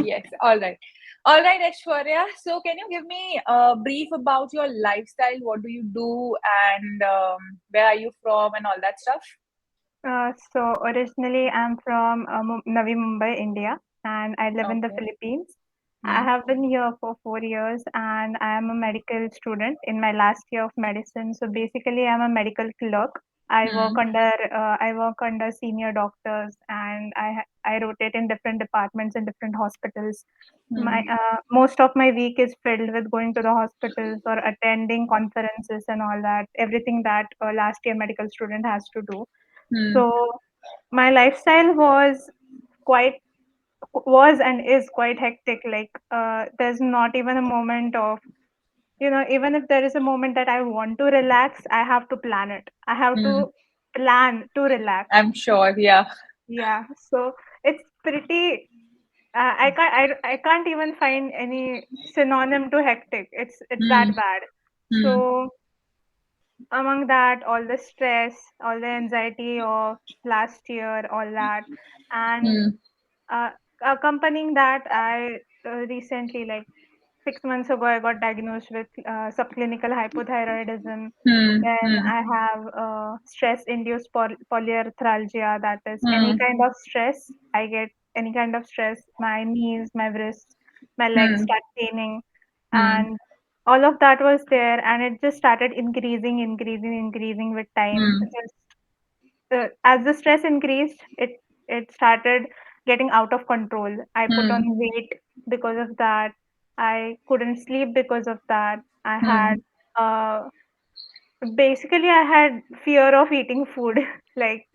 Yes. All right. All right, Aishwarya. So, can you give me a brief about your lifestyle? What do you do, and where are you from, and all that stuff? So originally, I'm from Navi Mumbai, India, and I live in the Okay. Philippines. I Hmm. have been here for 4 years, and I am a medical student in my last year of medicine. So basically, I'm a medical clerk. Hmm. I work under senior doctors, and I rotate in different departments in different hospitals. My Hmm. most of my week is filled with going to the hospitals or attending conferences and all that. Everything that a last year medical student has to do. Hmm. So my lifestyle quite was and is quite hectic. Like there's not even a moment of, even if there is a moment that I want to relax, I have to plan it. I have Hmm. to plan to relax. I'm sure. Yeah. Yeah. So it's pretty. I can't even find any synonym to hectic. It's Hmm. that bad. Hmm. So among that, all the stress, all the anxiety of last year, all that, and Hmm. uh, accompanying that, I recently, like 6 months ago, I got diagnosed with subclinical hypothyroidism. Hmm. Then Hmm. I have stress-induced polyarthralgia. That is any Hmm. kind of stress. I get any kind of stress. My knees, my wrists, my legs Hmm. start paining, Hmm. and all of that was there, and it just started increasing with time. Hmm. Just as the stress increased, it started getting out of control. I put on Hmm. weight because of that. I couldn't sleep because of that. I had Hmm. uh, basically I had fear of eating food. Like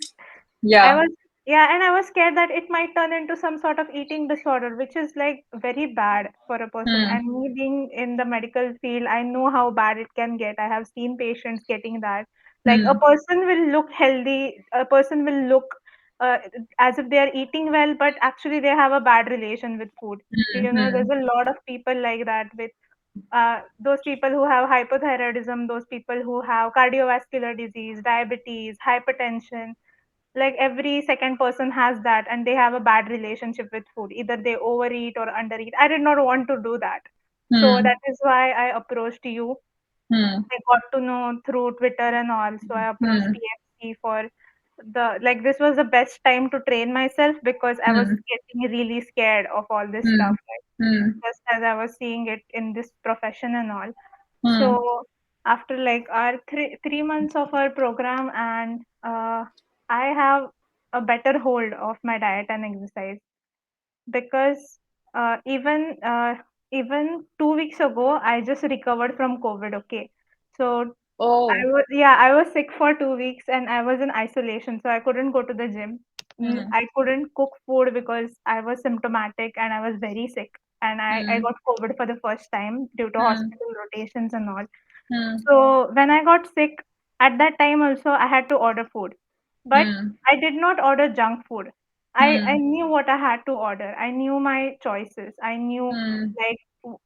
I Yeah. was, yeah, and I was scared that it might turn into some sort of eating disorder, which is like very bad for a person. Hmm. And me being in the medical field, I know how bad it can get. I have seen patients getting that. Like a Hmm. person will look healthy, a person will look uh, as if they are eating well, but actually they have a bad relation with food. There's Hmm. a lot of people like that with those people who have hypothyroidism, those people who have cardiovascular disease, diabetes, hypertension, like every second person has that and they have a bad relationship with food, either they overeat or undereat. I did not want to do that, so Hmm. that is why I approached you. Hmm. I got to know through Twitter and all, so I approached Hmm. PMC for the, like, this was the best time to train myself because I was Hmm. getting really scared of all this Hmm. stuff, like, Hmm. just as I was seeing it in this profession and all. Hmm. So after like our 3 months of our program, and I have a better hold of my diet and exercise because even 2 weeks ago I just recovered from COVID. Okay, so Oh. I was sick for 2 weeks and I was in isolation, so I couldn't go to the gym. Hmm. I couldn't cook food because I was symptomatic and I was very sick. And I Hmm. got COVID for the first time due to Hmm. hospital rotations and all. Hmm. So when I got sick, at that time also I had to order food. But Hmm. I did not order junk food. I Hmm. knew what I had to order. I knew my choices. I knew Hmm. like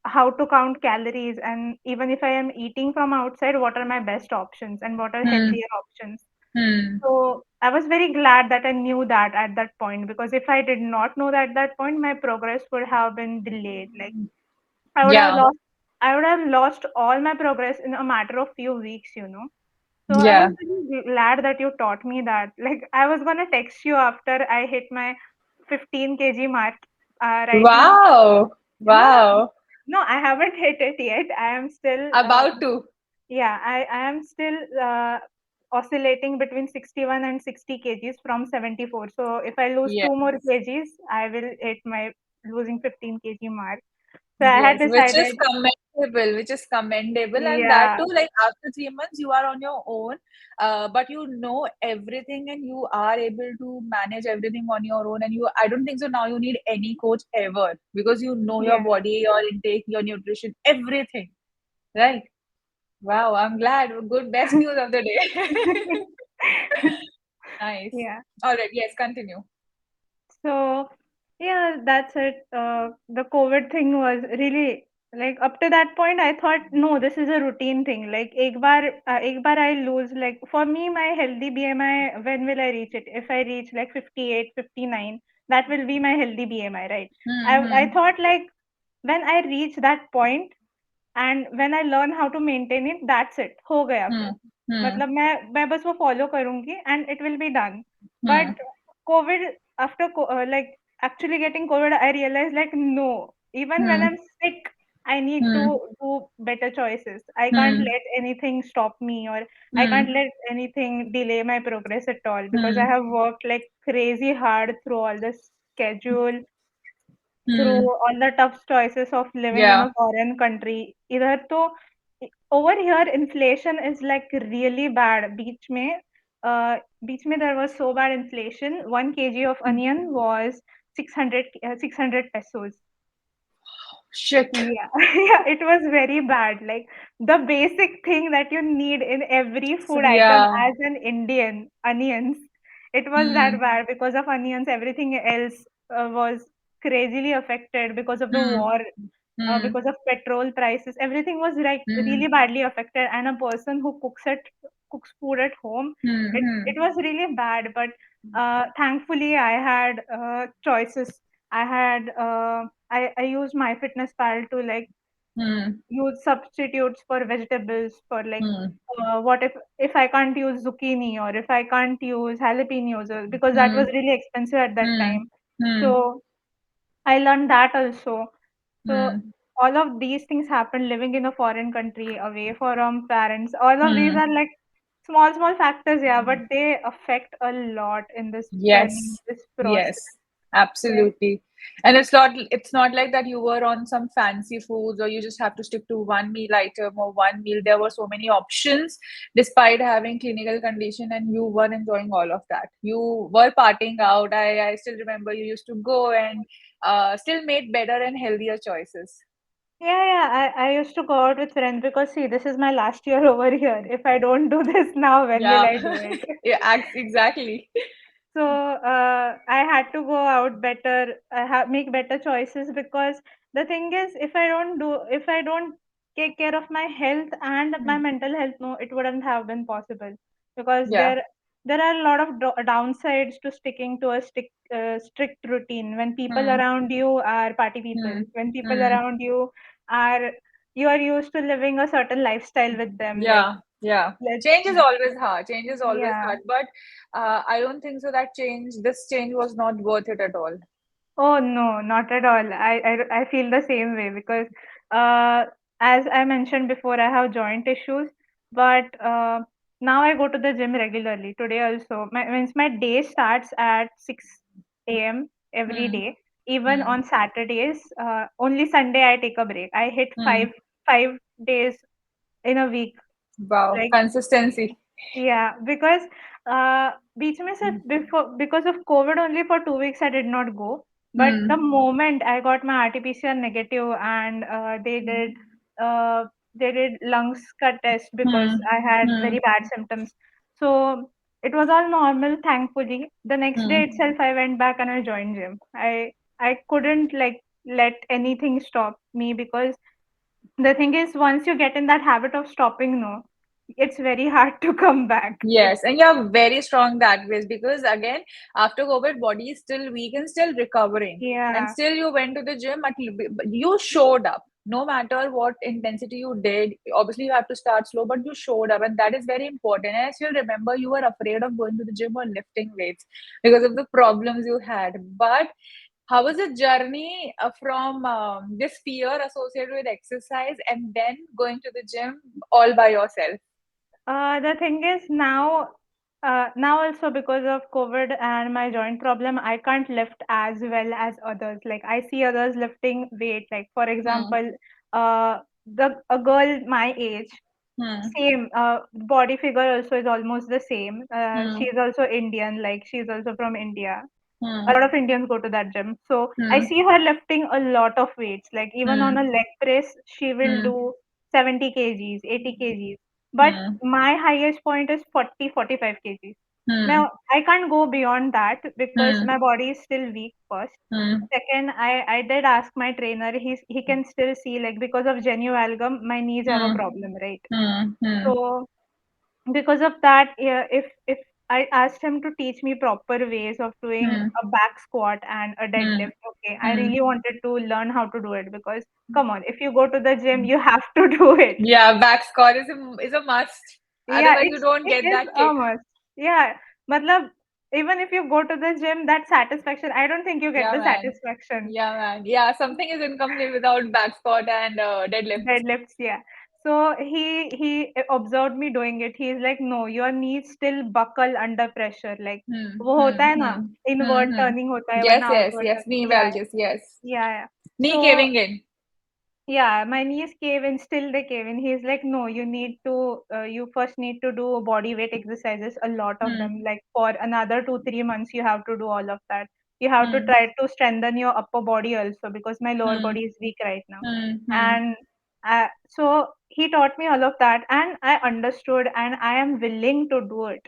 how to count calories, and even if I am eating from outside, what are my best options and what are Hmm. healthier options. Hmm. So I was very glad that I knew that at that point, because if I did not know that at that point, my progress would have been delayed. Like I would have Yeah. lost I would have lost all my progress in a matter of few weeks. So I was Yeah. really glad that you taught me that. Like I was gonna text you after I hit my 15 kg mark right now. Wow. No, no, Wow. no, I haven't hit it yet. I am still About to. yeah, I am still oscillating between 61 and 60 kgs from 74. So if I lose Yes. 2 more kgs, I will hit my losing 15 kg mark. So I had Yes, decided, which is commendable, and that yeah, too, like after 3 months, you are on your own, but you know everything, and you are able to manage everything on your own. And I don't think so now you need any coach ever because you know your yeah, body, your intake, your nutrition, everything, right? Wow, I'm glad. Good, best news of the day. Nice. yeah. All right, yes, continue. So yeah, that's it. The COVID thing was really, like, up to that point, I thought, no, this is a routine thing. Like एक बार I lose, like, for me, my healthy BMI, when will I reach it? If I reach like 58, 59, that will be my healthy BMI, right? I Hmm. thought like when I reach that point and when I learn how to maintain it, that's it, हो गया Hmm. फिर. Hmm. मतलब मैं बस वो follow करूँगी and it will be done. Hmm. But COVID, like actually getting COVID, I realized like no, even when Hmm. I'm sick, I need to Hmm. do better choices. I can't Hmm. let anything stop me, or I Hmm. can't let anything delay my progress at all, because I Hmm. have worked like crazy hard through all this schedule, through Hmm. all the tough choices of living in Yeah. a foreign country. इधर तो over here inflation is like really bad. बीच में there was so bad inflation. 1 kg of onion was 600 pesos. Shit. Yeah, yeah, it was very bad. Like the basic thing that you need in every So, food item yeah. as an Indian, onions, it was that Hmm. bad. Because of onions, everything else was crazily affected because of the Hmm. war, Hmm. because of petrol prices. Everything was like Hmm. really badly affected. And a person who cooks food at home, Hmm. it Hmm. was really bad. But thankfully, I had choices. I used MyFitnessPal to like Hmm. use substitutes for vegetables, for like Hmm. what if I can't use zucchini, or if I can't use jalapenos, because that Hmm. was really expensive at that Hmm. time. Hmm. So I learned that also. So Hmm. all of these things happen living in a foreign country, away from parents. All of these Hmm. are like small factors, yeah, but they affect a lot in this journey, Yes. this Yes. process. Yeah. Absolutely. And it's not like that you were on some fancy foods or you just have to stick to one meal item or one meal. There were so many options despite having clinical condition and you were enjoying all of that. You were partying out. I still remember you used to go and still made better and healthier choices. Yeah. I used to go out with friends because see, this is my last year over here. If I don't do this now, when will Yeah. I do it? Yeah, exactly. So I had to go out better, make better choices, because the thing is, if I don't take care of my health and my Hmm. mental health, no, it wouldn't have been possible. Because Yeah. there are a lot of downsides to sticking to a strict routine. When people Hmm. around you are party people, Hmm. when people Hmm. around are you are used to living a certain lifestyle with them, like Yeah, yeah. let's Change is always hard. Change is always yeah. hard. But I don't think so that this change was not worth it at all. Oh no, not at all. I feel the same way, because uh, as I mentioned before, I have joint issues, but now I go to the gym regularly. Today also, means my day starts at 6 a.m. every Hmm. day. Even Hmm. on Saturdays, only Sunday I take a break. I hit Hmm. 5 days in a week. Wow. Like Consistency. yeah, because बीच में सिर्फ before because of COVID only for 2 weeks I did not go. But the Hmm. moment I got my RT-PCR negative, and uh, they did lungs cut test because Hmm. I had Hmm. very bad symptoms. So it was all normal, thankfully. The next day Hmm. itself I went back and I joined gym. I couldn't like let anything stop me, because the thing is, once you get in that habit of stopping, no, it's very hard to come back. Yes, and you're very strong that way because again, after COVID, body is still weak and still recovering, and Yeah. still you went to the gym. You showed up, no matter what intensity you did. Obviously, you have to start slow, but you showed up, and that is very important. And I still remember you were afraid of going to the gym or lifting weights because of the problems you had. But how was the journey from this fear associated with exercise and then going to the gym all by yourself? The thing is now also because of COVID and my joint problem, I can't lift as well as others. Like I see others lifting weight. Like for Hmm. example, a girl my age, Hmm. same body figure also is almost the same. Hmm. She's also Indian. Like she's also from India. A Hmm. lot of Indians go to that gym. So I Hmm. see her lifting a lot of weights. Like even on Hmm. a leg press, she will Hmm. do 70 kgs, 80 kgs. But Hmm. my highest point is 40, 45 kgs. Hmm. Now I can't go beyond that because Hmm. my body is still weak first. Hmm. Second, I did ask my trainer, he can still see, like because of genualgum, my knees have a Hmm. problem, right? Hmm. Hmm. So because of that, yeah, if I asked him to teach me proper ways of doing Hmm. a back squat and a Hmm. deadlift. Okay, I Hmm. really wanted to learn how to do it because come on, if you go to the gym, you have to do it. Yeah, back score is a must. Yeah, Otherwise, you don't it get is that a kick. must. Yeah, matlab, even if you go to the gym, that satisfaction, I don't think you get Yeah, the man. satisfaction. Yeah, man. Yeah, something is incomplete without back squat and deadlifts. Deadlifts, yeah. So he observed me doing it. He's like, no, your knees still buckle under pressure. Like Hmm. वो Hmm. होता है ना, Hmm. Hmm. inward Hmm. turning होता है Yes, वरना yes, outward yes. turning. Knee Yeah, bulges. Yes. yeah, yeah. Knee So caving in. yeah, my knees cave in, still they cave in. He's like, no, you need to, you first need to do body weight exercises, a lot of Hmm. them. Like for another 2, 3 months, you have to do all of that. You have to Hmm. try to strengthen your upper body also because my lower Hmm. body is weak right now. Hmm. Hmm. And so he taught me all of that, and I understood, and I am willing to do it.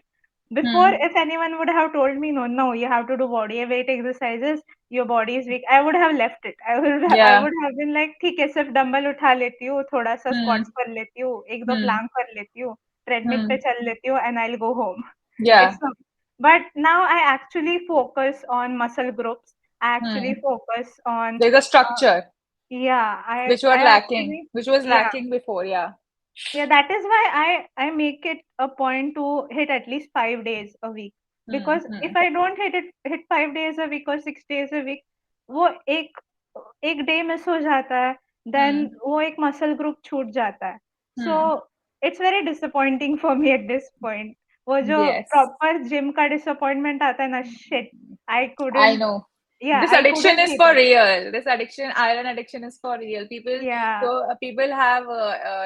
Before, Hmm. if anyone would have told me, no, no, you have to do body weight exercises, your body is weak, I would have left it. I Yeah. would have been like, ठीक है सिर्फ dumbbell उठा लेती हूँ, थोड़ा सा Hmm. Squats कर लेती हूँ, एक दो Hmm. प्लांक कर लेती हूँ, ट्रेडमिल पे Hmm. चल लेती हूँ, and I'll go home. Yeah. It's not. But now I actually focus on muscle groups. I actually Hmm. focus on, There's a uh, structure yeah, which were I lacking, actually, which was yeah, lacking before. Yeah. yeah, that is why I make it a point to hit at least 5 days a week. Hmm. Because if Hmm. I don't hit 5 days a week or 6 days a week, वो एक एक day miss हो जाता है, then Hmm. वो एक muscle group छूट जाता है. So Hmm. it's very disappointing for me at this point. वो जो Yes. प्रॉपर जिम का डिसअपॉइंटमेंट आता है ना, shit, I I couldn't, know. yeah, This I addiction couldn't is hit for it. real. This addiction, iron addiction is for real. People, Yeah. so people have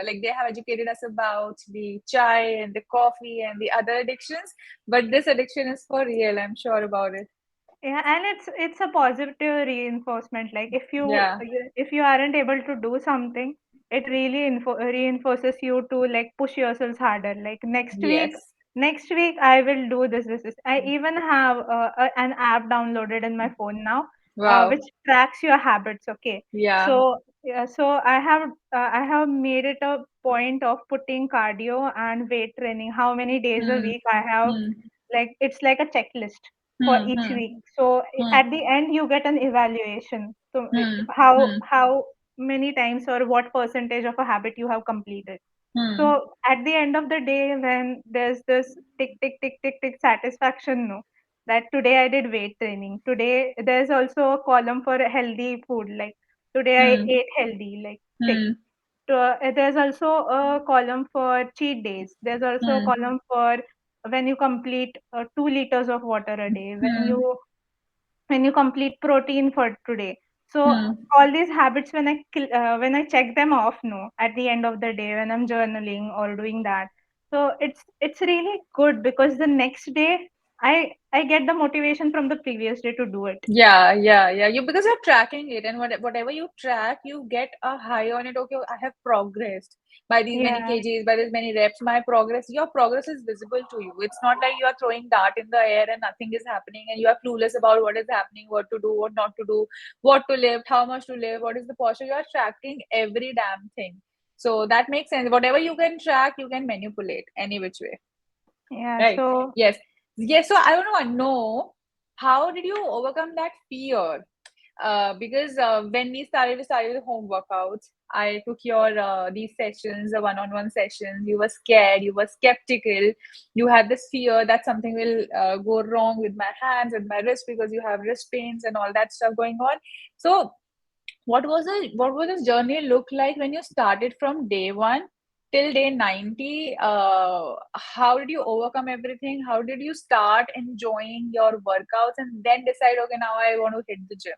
like they have educated us about the chai and the coffee and the other addictions, but this addiction is for real. I'm sure about it. Yeah, and it's a positive reinforcement. Like Yeah. if you aren't able to do something, it really reinforces you to like push yourselves harder. Like Yes. next week I will do this. I even have an app downloaded in my phone now, which Wow. tracks your habits. Okay, Yeah. so yeah, so I have made it a point of putting cardio and weight training. How many days a Hmm. week I have, Hmm. like it's like a checklist for Hmm. each Hmm. week. So Hmm. at the end, you get an evaluation. So Hmm. Hmm. how many times or what percentage of a habit you have completed. Hmm. So at the end of the day, when there's this tick tick tick tick tick satisfaction, no, that today I did weight training. Today there's also a column for healthy food. Like today I Hmm. ate healthy. Like tick. Hmm. There's also a column for cheat days. There's also a Hmm. column for when you complete 2 liters of water a day. Hmm. When you complete protein for today. So Hmm. all these habits, when I check them off, no, at the end of the day when I'm journaling or doing that, so it's really good because the next day I get the motivation from the previous day to do it. Yeah, yeah, yeah. You because you're tracking it, and whatever you track, you get a high on it. Okay, I have progressed by these many Yeah, kgs, by these many reps. My progress, your progress is visible to you. It's not like you are throwing dart in the air and nothing is happening, and you are clueless about what is happening, what to do, what not to do, what to lift, how much to lift, what is the posture. You are tracking every damn thing. So that makes sense. Whatever you can track, you can manipulate any which way. yeah. Right. So Yes. Yes. So I want to know how did you overcome that fear? Because when we started with home workouts, I took your these sessions, the one-on-one sessions. You were scared, you were skeptical, you had this fear that something will go wrong with my hands and my wrist because you have wrist pains and all that stuff going on. So what was this journey look like when you started from day one till day 90? How did you overcome everything? How did you start enjoying your workouts and then decide, okay, now I want to hit the gym?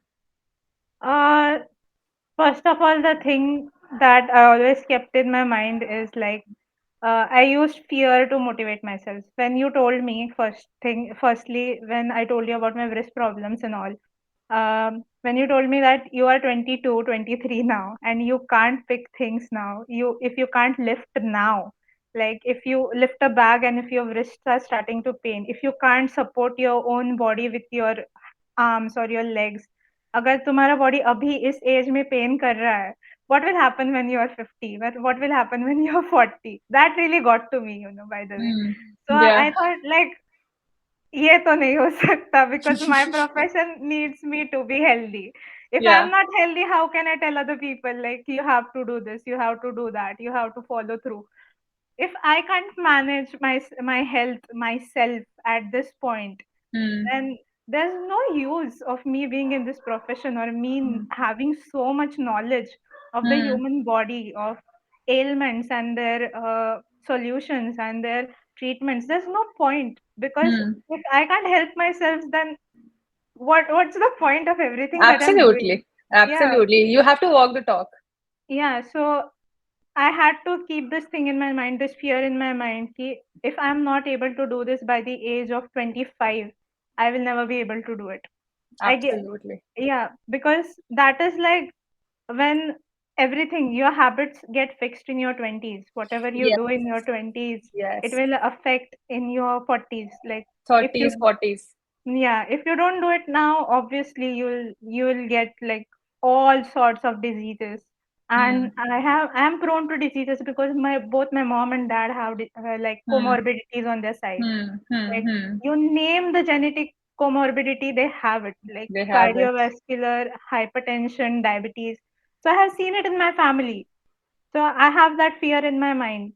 uh first of all, the thing that I always kept in my mind is like I used fear to motivate myself. When you told me firstly, when I told you about my wrist problems and all, when you told me that you are 22, 23 now, and you can't pick things now, if you can't lift now, like if you lift a bag and if your wrists are starting to pain, if you can't support your own body with your arms or your legs, अगर तुम्हारा body अभी इस as में pen कर रहा है, what will happen when you are 50? What will happen when you are 40? That really got to me, by the way. Hmm. So Yeah. I thought like ये तो नहीं हो सकता because my profession needs me to be healthy. If I'm Yeah. not healthy, how can I tell other people like you have to do this, you have to do that, you have to follow through? If I can't manage my health myself at this point, Hmm. then there's no use of me being in this profession or me having so much knowledge of the Hmm. human body, of ailments and their solutions and their treatments. There's no point because Hmm. if I can't help myself, then what's the point of everything that I'm doing? Absolutely. Yeah, Absolutely. You have to walk the talk. yeah. So I had to keep this thing in my mind, this fear in my mind. Ki if I'm not able to do this by the age of 25, I will never be able to do it. I get, Absolutely. yeah, because that is like when everything, your habits get fixed in your 20s. Whatever you Yes. do in your 20s, it Yes. will affect in your 40s. Like if 30s, you, 40s. yeah, if you don't do it now, obviously you'll get like all sorts of diseases. And Hmm. I'm prone to diseases because my both my mom and dad have like Hmm. comorbidities on their side. Hmm. Hmm. Like Hmm. you name the genetic comorbidity, they have it, like They have it. cardiovascular, hypertension, diabetes. So I have seen it in my family. So I have that fear in my mind.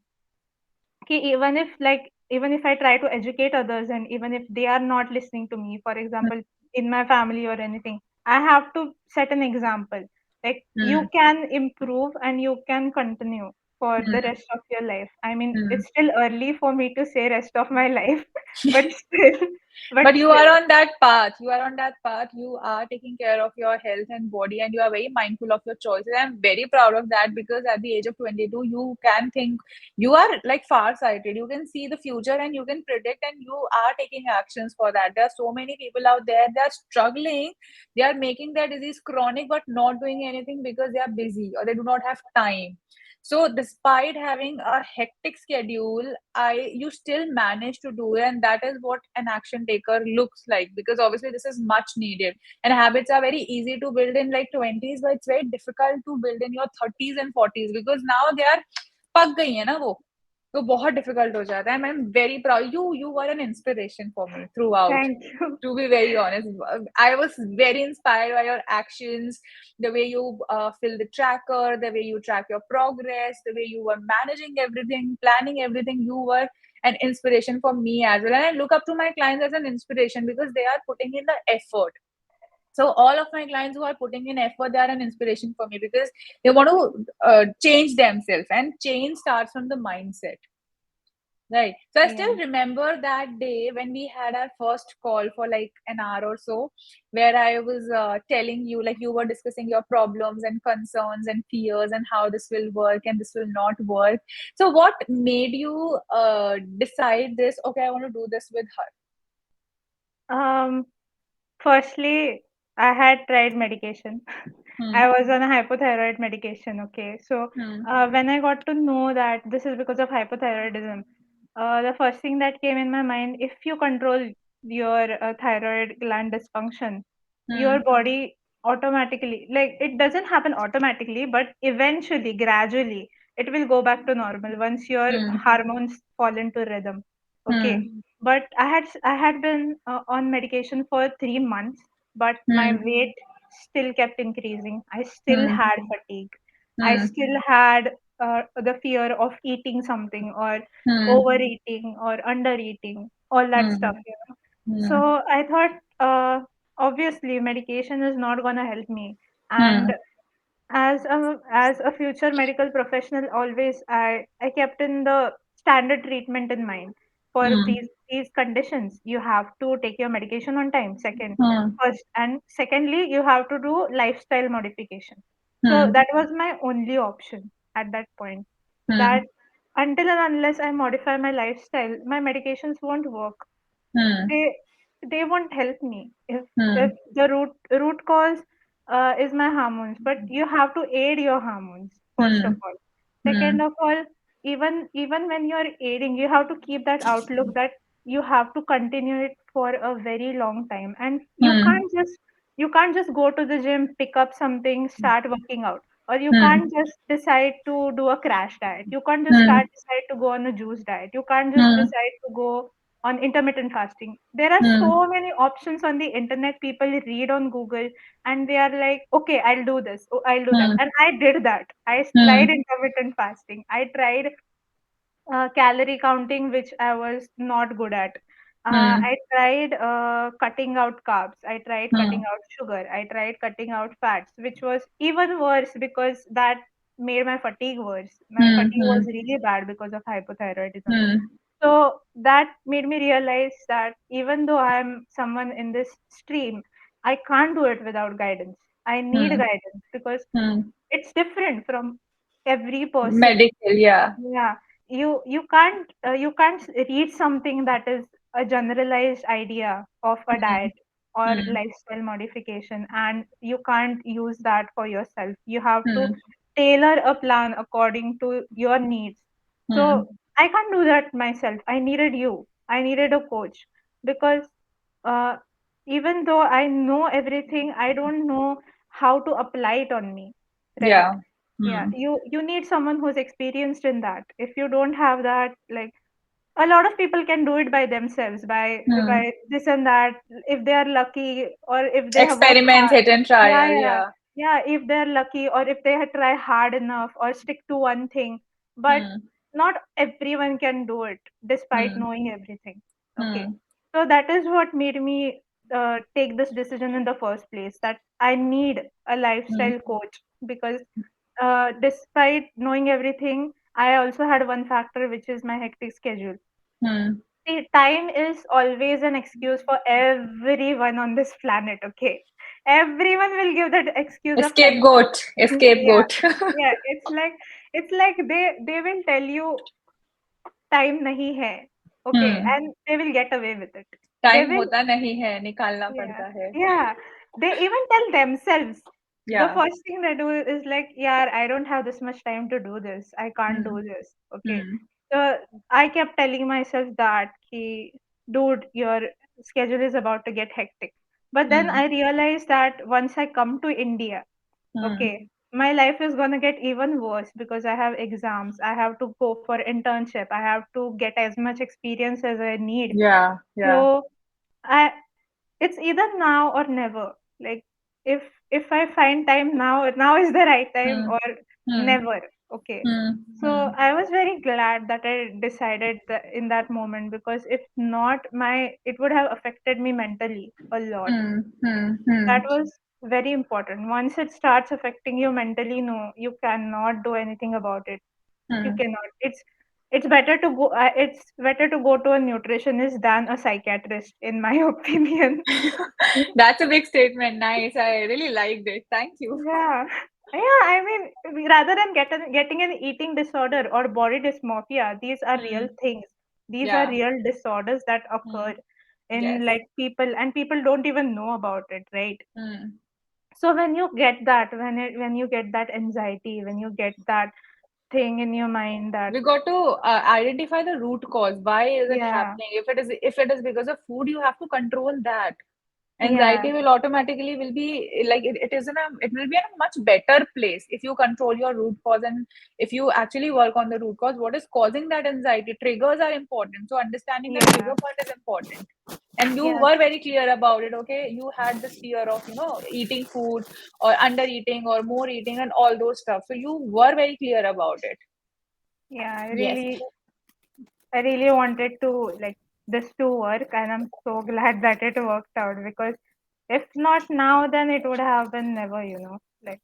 कि even if I try to educate others and even if they are not listening to me, for example, in my family or anything, I have to set an example. Like Hmm. you can improve and you can continue for the Hmm. rest of your life. I mean, Hmm. it's still early for me to say rest of my life, but still, but But you still, are on that path. You are on that path. You are taking care of your health and body, and you are very mindful of your choices. I'm very proud of that because at the age of 22, you can think, you are like far-sighted. You can see the future and you can predict, and you are taking actions for that. There are so many people out there, they are struggling. They are making their disease chronic, but not doing anything because they are busy or they do not have time. So despite having a hectic schedule, I you still manage to do it, and that is what an action taker looks like, because obviously this is much needed. And habits are very easy to build in like 20s, but it's very difficult to build in your 30s and 40s because now they are पक गई है ना वो, तो बहुत difficult हो जाता है. I'm very proud. You were an inspiration for me throughout. thank you. To be very honest, I was very inspired by your actions, the way you fill the tracker, the way you track your progress, the way you were managing everything, planning everything. You were an inspiration for me as well. And I look up to my clients as an inspiration because they are putting in the effort. So all of my clients who are putting in effort, they are an inspiration for me because they want to change themselves, and change starts from the mindset. Right. So I Yeah. still remember that day when we had our first call for like an hour or so, where I was telling you, like you were discussing your problems and concerns and fears and how this will work and this will not work. So what made you decide this? Okay, I want to do this with Um, Firstly, I had tried medication. her. I was on a hypothyroid medication, okay? So, Hmm. when I got to know that this is because of hypothyroidism, the first thing that came in my mind, if you control your thyroid gland dysfunction, Hmm. your body automatically, like it doesn't happen automatically, but eventually, gradually, it will go back to normal once your Hmm. hormones fall into rhythm. Okay. Hmm. But I had been on medication for 3 months, but my Hmm. weight still kept increasing. I still Hmm. had fatigue. I Hmm. still had the fear of eating something or Hmm. overeating or undereating, all that Hmm. stuff, you know. Hmm. So I thought, obviously, medication is not gonna help me. And Hmm. as a future medical professional, always I kept in the standard treatment in mind for Hmm. these conditions. You have to take your medication on time. Second, Hmm. first, and secondly, you have to do lifestyle modification. So Hmm. that was my only option at that point. Hmm. That until and unless I modify my lifestyle, my medications won't work. Hmm. They won't help me if Hmm. the root cause is my hormones, but you have to aid your hormones first of Hmm. all. Hmm. Second of all, even when you're aiding, you have to keep that outlook that you have to continue it for a very long time, and Hmm. you can't just go to the gym, pick up something, start working out, or you Hmm. can't just decide to do a crash diet. You can't just Hmm. decide to go on a juice diet. You can't just Hmm. decide to go on intermittent fasting. There are Hmm. so many options on the internet. People read on Google and they are like, okay, I'll do this, oh, I'll do that. Hmm. And I did that. I tried Hmm. intermittent fasting. I tried calorie counting, which I was not good at. Hmm. I tried cutting out carbs. I tried cutting Hmm. out sugar. I tried cutting out fats, which was even worse because that made my fatigue worse. My Hmm. fatigue was Hmm. really bad because of hypothyroidism. Hmm. So that made me realize that even though I'm someone in this stream, I can't do it without guidance. I need Hmm. guidance because Hmm. it's different from every person. Medical, yeah. Yeah, you can't read something that is a generalized idea of a Hmm. diet or Hmm. lifestyle modification, and you can't use that for yourself. You have to Hmm. tailor a plan according to your needs. So Hmm. I can't do that myself. I needed you. I needed a coach because uh, even though I know everything, I don't know how to apply it on me, right? Yeah. Yeah, Hmm. you need someone who's experienced in that. If you don't have that, like a lot of people can do it by themselves, Hmm. by this and that, if they are lucky or if they have worked Experiments, hard. hit and Yeah, trial, yeah, yeah. yeah. If they're lucky or if they try hard enough or stick to one thing, but Hmm. not everyone can do it despite Hmm. knowing everything. Okay, Hmm. so that is what made me take this decision in the first place. That I need a Hmm. lifestyle coach because despite knowing everything, I also had one factor, which is my hectic schedule. Hmm. See, time is always an excuse for everyone on this planet, okay? Everyone will give that excuse A of time. scapegoat. A Yeah. scapegoat. Yeah, it's like they will tell you time nahi hai, okay, Hmm. and they will get away with it. They time will. होता नहीं है, निकालना Yeah, पड़ता है. yeah. They even tell themselves. The Yeah. first thing they do is like, yeah, I don't have this much time to do this. I can't Hmm. do this. Okay. Hmm. So I kept telling myself that, dude, your schedule is about to get hectic. But then Hmm. I realized that once I come to India, Hmm. okay, my life is gonna get even worse because I have exams. I have to go for internship. I have to get as much experience as I need. Yeah. Yeah. So I it's either now or never. Like if I find time now, now is the right time, Hmm. or Hmm. never. Okay. Hmm. So Hmm. I was very glad that I decided that in that moment, because if not, my it would have affected me mentally a lot. Hmm. Hmm. Hmm. That was very important. Once it starts affecting you mentally, no, you cannot do anything about it. You Hmm. cannot. It's better to go to a nutritionist than a psychiatrist, in my opinion. That's a big statement. Nice. I really liked it. Thank you. Yeah. Yeah, I mean, rather than getting an eating disorder or body dysmorphia, these are real Hmm. things. These are Yeah. real disorders that Hmm. occur in, Yes. like, people, and people don't even know about it, right? Hmm. So when you get that, when you get that anxiety, when you get that thing in your mind that, We got to identify the root cause. Why is it yeah, happening? If it is because of food, you have to control that. yeah, Anxiety will automatically will be like it will be in a much better place if you control your root cause, and if you actually work on the root cause, what is causing that anxiety. Triggers are important, so understanding the yeah, trigger point is important. And you yeah, were very clear about it. Okay, you had this fear of eating food or under eating or more eating and all those stuff, so you were very clear about it. yeah. Yes. I really wanted to, like, this to work, and I'm so glad that it worked out, because if not now, then it would have been never, like,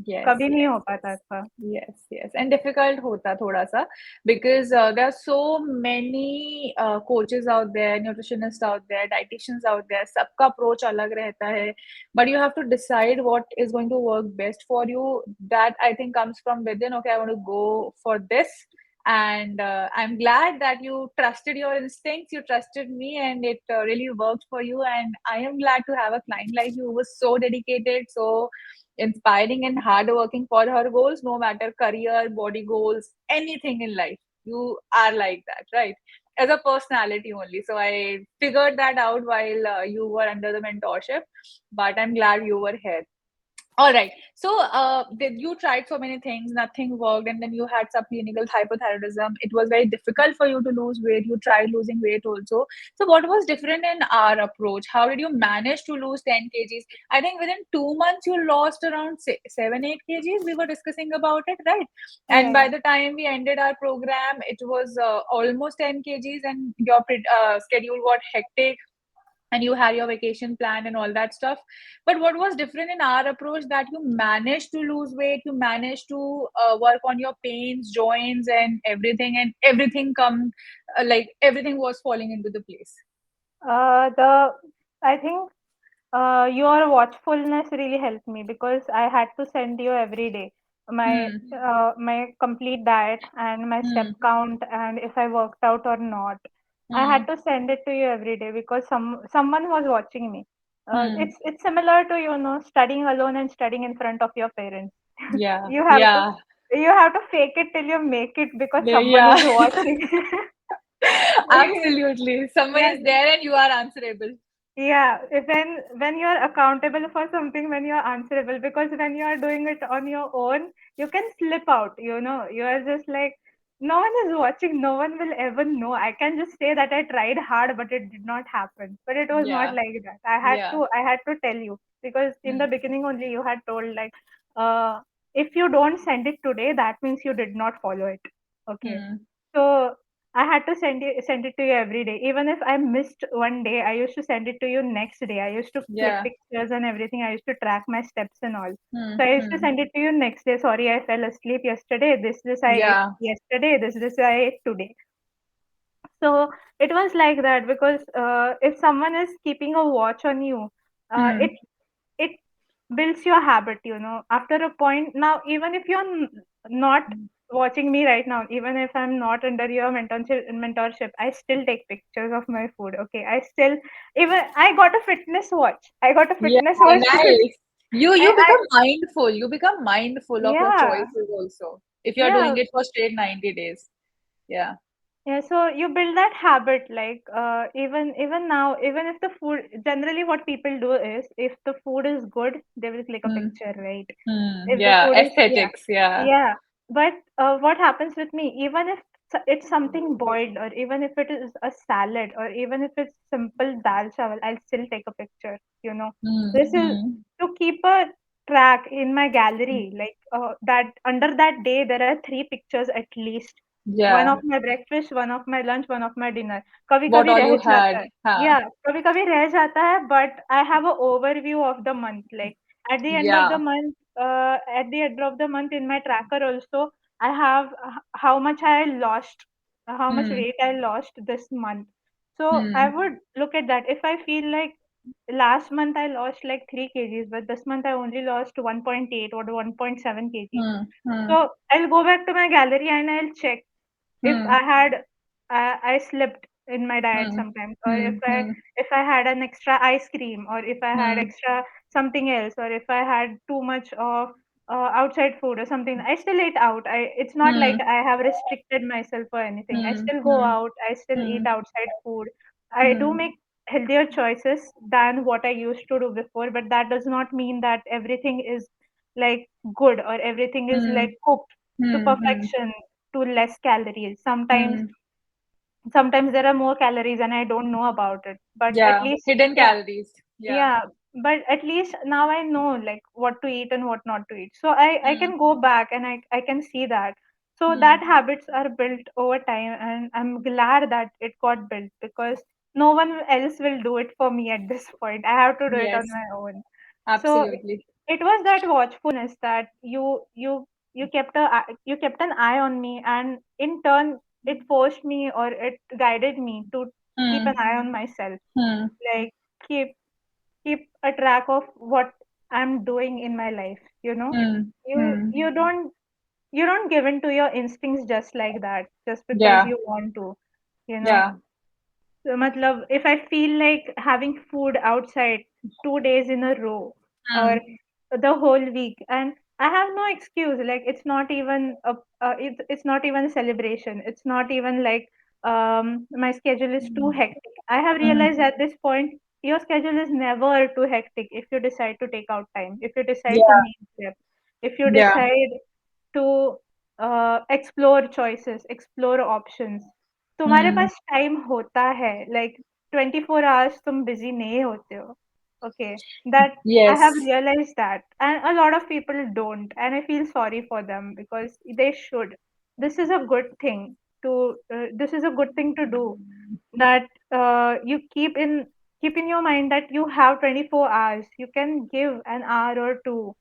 Yes, कभी नहीं yes, हो पाता yes. था. Yes, yes. And difficult hota thoda sa, because there are so many coaches out there, nutritionists out there, dietitians out there. Sabka approach alag rehta hai, but you have to decide what is going to work best for you. That I think comes from within. Okay, I want to go for this, and I'm glad that you trusted your instincts, you trusted me, and it really worked for you. And I am glad to have a client like you who was so dedicated, so inspiring and hardworking for her goals, no matter career, body goals, anything in life. You are like that, right? As a personality only. So I figured that out while you were under the mentorship, but I'm glad you were here. All right. So, did you tried so many things, nothing worked, and then you had subclinical hypothyroidism. It was very difficult for you to lose weight. You tried losing weight also. So, what was different in our approach? How did you manage to lose 10 kgs? I think within 2 months you lost around 7, 8 kgs. We were discussing about it, right? Yeah, And by yeah. the time we ended our program, it was almost 10 kgs, and your schedule got hectic and you had your vacation plan and all that stuff. But what was different in our approach, that you managed to lose weight, you managed to work on your pains, joints, and everything come like everything was falling into the place. The I think your watchfulness really helped me because I had to send you every day Hmm. my complete diet and my step Hmm. count and if I worked out or not. I had Hmm. to send it to you every day because someone was watching me. Hmm. It's similar to studying alone and studying in front of your parents. Yeah. you have to Yeah. you have to fake it till you make it because someone Yeah. is watching. Absolutely, someone Yeah, is there and you are answerable. yeah, when you're accountable for something, when you're answerable, because when you're doing it on your own, you can slip out. You are just like no one is watching, no one will ever know. I can just say that I tried hard, but it did not happen. But it was not Yeah. like that. Yeah. I had to tell you because in the Hmm. beginning only you had told like, uh, if you don't send it today, that means you did not follow it. Okay, Hmm. so I had to send it to you every day. Even if I missed one day, I used to send it to you next day. I used to click Yeah. pictures and everything. I used to track my steps and all. Hmm. So I used to Hmm. send it to you next day. Sorry, I fell asleep yesterday. This I ate Yeah. yesterday. This I ate today. So it was like that because if someone is keeping a watch on you, Hmm. it builds your habit. After a point, now even if you're not watching me right now, even if I'm not under your mentorship, I still take pictures of my food. Okay, I still, even I got a fitness watch. I got a Yeah, fitness watch because nice. You I become mindful. You become mindful of your yeah, choices also. If you're yeah. doing it for straight 90 days. Yeah. Yeah, so you build that habit, like even now, even if the food, generally what people do is if the food is good, they will click a Hmm. picture, right? Hmm. If the Yeah. food is, yeah, Aesthetics. Yeah. yeah. But what happens with me, even if it's something boiled, or even if it is a salad, or even if it's simple dal chawal, I'll still take a picture. Hmm. This is Hmm. to keep a track in my gallery, like that under that day there are three pictures at least, one Yeah. of my breakfast, one of my lunch, one of my dinner. कभी What कभी all रह you जाता had. है. Huh. Yeah, कभी कभी रह जाता है, but I have a overview of the month. Like at the end of the Yeah. month, in my tracker also, I have how much I lost, how much Hmm. weight I lost this month. So I Hmm. would look at that. If I feel like last month I lost like 3 kgs, but this month I only lost 1.8 or 1.7 kgs. Hmm. Hmm. So I'll go back to my gallery and I'll check if Hmm. I slipped in my diet Hmm. sometimes, or Hmm. Hmm. if I had an extra ice cream, or if I had Hmm. extra something else, or if I had too much of outside food or something. I still eat out. It's not like Hmm. I have restricted myself or anything. I Hmm. still go Hmm. out. I still eat Hmm. outside food. I do Hmm. make healthier choices than what I used to do before, but that does not mean that everything is like good or everything is Hmm. like cooked to Hmm. Hmm. perfection, to less calories. Hmm. Sometimes there are more calories and I don't know about it. But at Yeah. least, Hidden yeah, calories. Yeah. yeah. But at least now I know like what to eat and what not to eat. So I Hmm. can go back and I can see that. So Hmm. that habits are built over time, and I'm glad that it got built because no one else will do it for me at this point. I have to do it on Yes. my own. So Absolutely. it was that watchfulness that you kept an eye on me, and in turn it forced me or it guided me to keep an Hmm. eye on myself, Hmm. like keep keep a track of what I'm doing in my life. Hmm. You Hmm. you don't give in to your instincts just like that, just because Yeah. you want to. You know, Yeah. so, matlab, if I feel like having food outside 2 days in a row or Hmm. the whole week, and I have no excuse. Like it's not even a celebration. It's not even like my schedule is too hectic. I have Hmm. realized at this point your schedule is never too hectic if you decide to take out time, if you decide to Yeah. meet them, if you Yeah. decide to explore choices, explore options. तुम्हारे Hmm. पास time होता है, like 24 hours तुम busy नहीं होते हो. Okay, that I have Yes. realized that, and a lot of people don't, and I feel sorry for them because they should. This is a good thing this is a good thing to do, that you keep in your mind that you have 24 hours. You can give an hour or two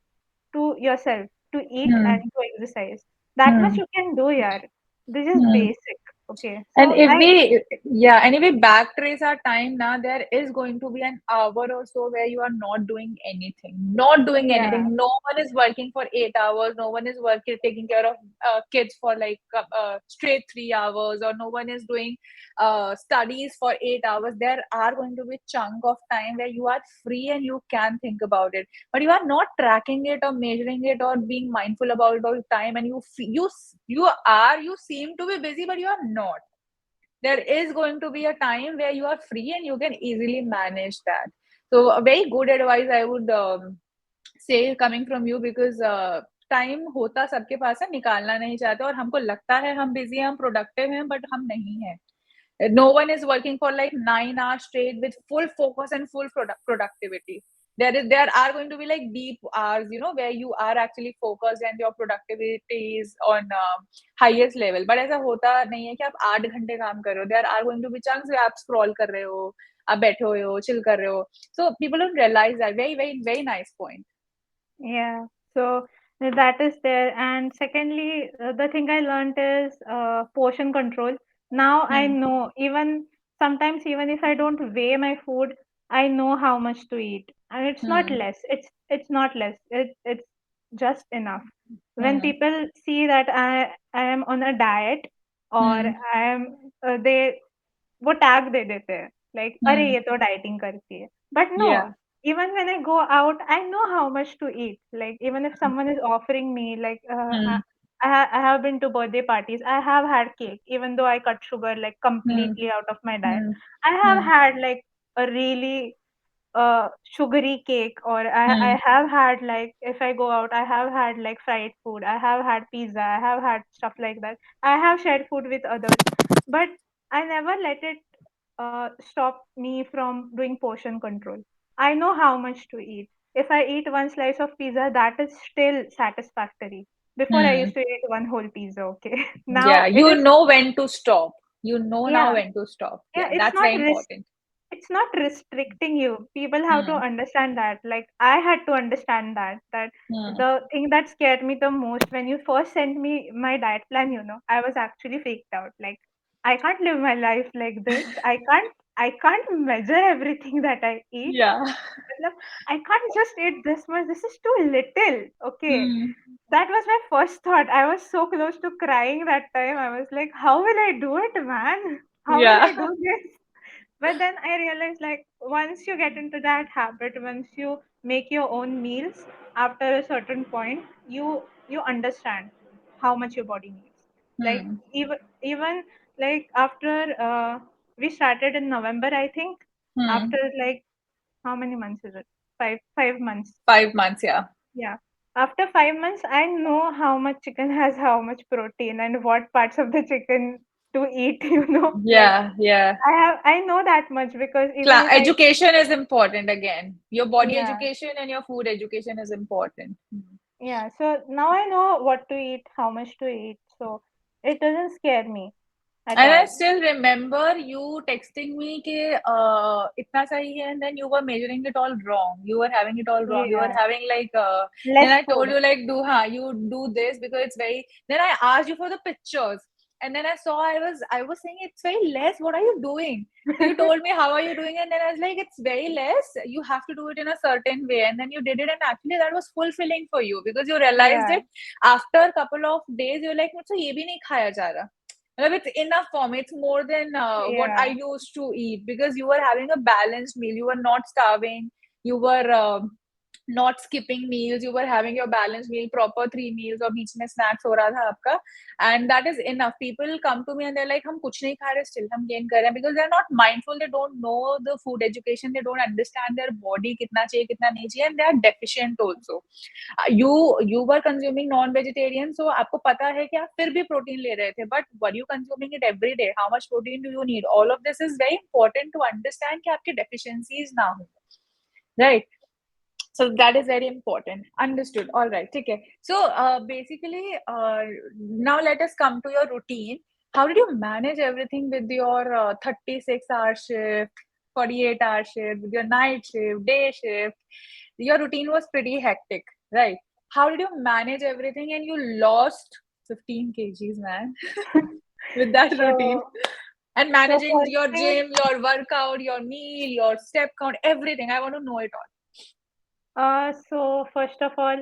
to yourself to eat and Hmm. to exercise. That much Hmm. you can do, yaar. This is Hmm. basic. Okay. And So if I we, yeah, and if we backtrace our time now, there is going to be an hour or so where you are not doing anything, not doing yeah, anything. No one is working for 8 hours. No one is working, taking care of kids for like straight 3 hours, or no one is doing studies for 8 hours. There are going to be chunk of time where you are free and you can think about it, but you are not tracking it or measuring it or being mindful about it all the time. And you seem to be busy, but you are not. There is going to be a time where you are free and you can easily manage that. So a very good advice I would say coming from you, because time होता सबके पास है, निकालना नहीं चाहते, और हमको लगता है हम बिजी हैं, हम प्रोडक्टिव हैं, बट हम नहीं हैं. No one is working for like 9 hours straight with full focus and full productivity. There are going to be like deep hours, where you are actually focused and your productivity is on highest level. But ऐसा होता नहीं है कि आप 8 घंटे काम कर रहे हो. There are going to be chunks where आप scroll कर रहे हो, आप बैठे हुए हो, chill कर रहे हो. So people don't realize that. Very, very, very nice point. yeah. So that is there. And secondly, the thing I learned is portion control. Now I Hmm. know, even sometimes, even if I don't weigh my food, I know how much to eat, and it's not Hmm. less. It's not less. It's just enough. When Hmm. people see that I am on a diet, or Hmm. I am they वो tag दे देते हैं, like अरे Hmm. ये तो dieting करती है. But no, Yeah. even when I go out, I know how much to eat. Like even if someone is offering me, like Hmm. I have been to birthday parties. I have had cake, even though I cut sugar like Hmm. completely out of my diet. Hmm. I have Hmm. had like a really sugary cake, or Hmm. I have had like if I go out, I have had like fried food. I have had pizza. I have had stuff like that. I have shared food with others, but I never let it stop me from doing portion control. I know how much to eat. If I eat one slice of pizza, that is still satisfactory. Before I Hmm. used to eat one whole pizza, okay? Yeah, Now it you is, know when to stop. You know now yeah, when to stop. yeah, Yeah, that's very important. it's not restricting you. People have to Hmm. understand that. Like I had to understand that Hmm. the thing that scared me the most when you first sent me my diet plan, I was actually freaked out. Like I can't live my life like this. I can't measure everything that I eat. Yeah. मतलब, I can't just eat this much. This is too little. Okay. Hmm. That was my first thought. I was so close to crying that time. I was like, how will I do it, man? How will Yeah. I do this? But then I realized, like, once you get into that habit, once you make your own meals, after a certain point, you understand how much your body needs. Like Hmm. even like after we started in November, I think. Hmm. After like how many months is it? Five months. 5 months, yeah. Yeah. After 5 months, I know how much chicken has how much protein and what parts of the chicken to eat. Like Yeah, yeah. I know that much because even if I Education is important again. Your body yeah, education and your food education is important. yeah. So now I know what to eat, how much to eat. So it doesn't scare me at And I all. still remember you texting me कि इतना सही है, and then you were measuring it all wrong. You were having it all wrong. You were Yeah. having like then Less I told food. you like you do this because it's very. Then I asked you for the pictures, and then I saw I was saying it's very less. What are you doing? So you told me how are you doing, and then I was like it's very less. You have to do it in a certain way, and then you did it, and actually that was fulfilling for you because you realized Yeah. it after a couple of days. You're like मुझसे ये भी नहीं खाया जा रहा. Well, it's enough for me. It's more than what I Yeah. used to eat because you were having a balanced meal. You were not starving. You were not skipping meals, you were having your balanced meal, proper 3 meals, और बीच में snacks हो रहा था आपका, and that is enough. People come to me and they're like, हम कुछ नहीं खा रहे, still हम gain कर रहे हैं, because they're not mindful, they don't know the food education, they don't understand their body कितना चाहिए कितना नहीं चाहिए, and they are deficient also. You were consuming non-vegetarian, so आपको पता है कि आप फिर भी protein ले रहे थे, but were you consuming it every day? How much protein do you need? All of this is very important to understand कि आपके deficiencies ना हो, right? So that is very important. Understood. All right. Okay. So basically, now let us come to your routine. How did you manage everything with your 36-hour shift, 48-hour shift, with your night shift, day shift? Your routine was pretty hectic, right? How did you manage everything and you lost 15 kgs, man, with that routine? So, And so managing your firstly, gym, your workout, your meal, your step count, everything. I want to know it all. so first of all,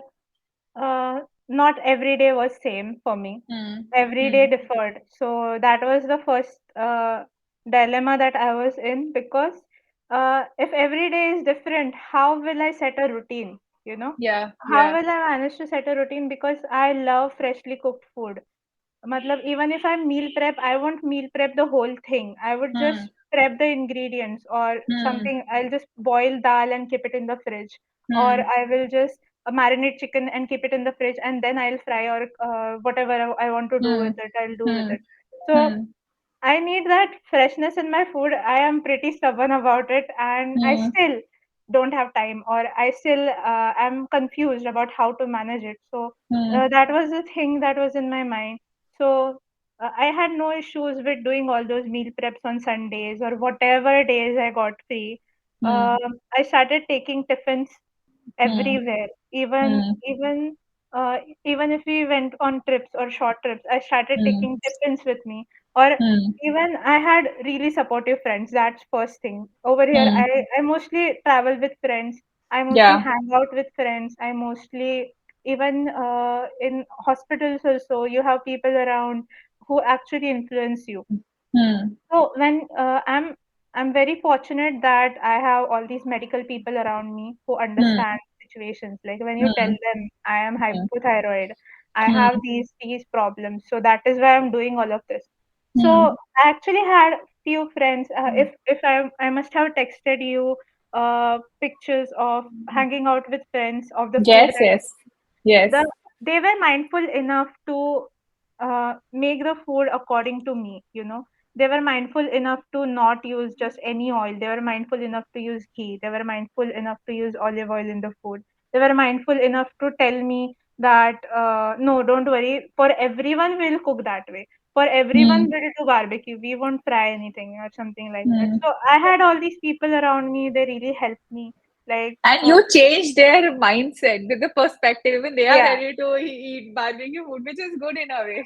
not every day was same for me. Hmm. Every day Hmm. differed. So that was the first dilemma that I was in, because if every day is different, how will I set a routine? You know, Yeah. how Yeah. will I manage to set a routine? Because I love freshly cooked food. Matlab, even if I meal prep, I won't meal prep the whole thing. I would Hmm. just prep the ingredients or Hmm. something. I'll just boil dal and keep it in the fridge, or Hmm. I will just marinate chicken and keep it in the fridge, and then I'll fry, or whatever I want to do with Hmm. it, I'll do with Hmm. it. So Hmm. I need that freshness in my food. I am pretty stubborn about it, and I Hmm. still don't have time, or I still am confused about how to manage it. So Hmm. that was the thing that was in my mind. So I had no issues with doing all those meal preps on Sundays or whatever days I got free. Hmm. I started taking tiffins Hmm. everywhere. Hmm. Even if we went on trips or short trips, I started Hmm. taking tiffins with me. Or Hmm. even I had really supportive friends. That's first thing. Over here, Hmm. I mostly travel with friends. I mostly Yeah. hang out with friends. I mostly, even in hospitals also, you have people around who actually influence you. Hmm. So when I'm very fortunate that I have all these medical people around me who Hmm. understand situations. Like when you tell Hmm. them I am Hmm. hypothyroid, I have Hmm. these problems. So that is why I'm doing all of this. So Hmm. I actually had few friends. Hmm. If I must have texted you pictures of hanging out with friends of the food Yes. that Yes. Yes. they were mindful enough to make the food according to me, they were mindful enough to not use just any oil. They were mindful enough to use ghee. They were mindful enough to use olive oil in the food. They were mindful enough to tell me that no, don't worry, for everyone we'll cook that way, for everyone Hmm. we'll do barbecue, we won't fry anything or something like that. Hmm. So I had all these people around me, they really helped me, like And you change their mindset with the perspective. Even they are yeah. ready to eat barbecue food, which is good in a way.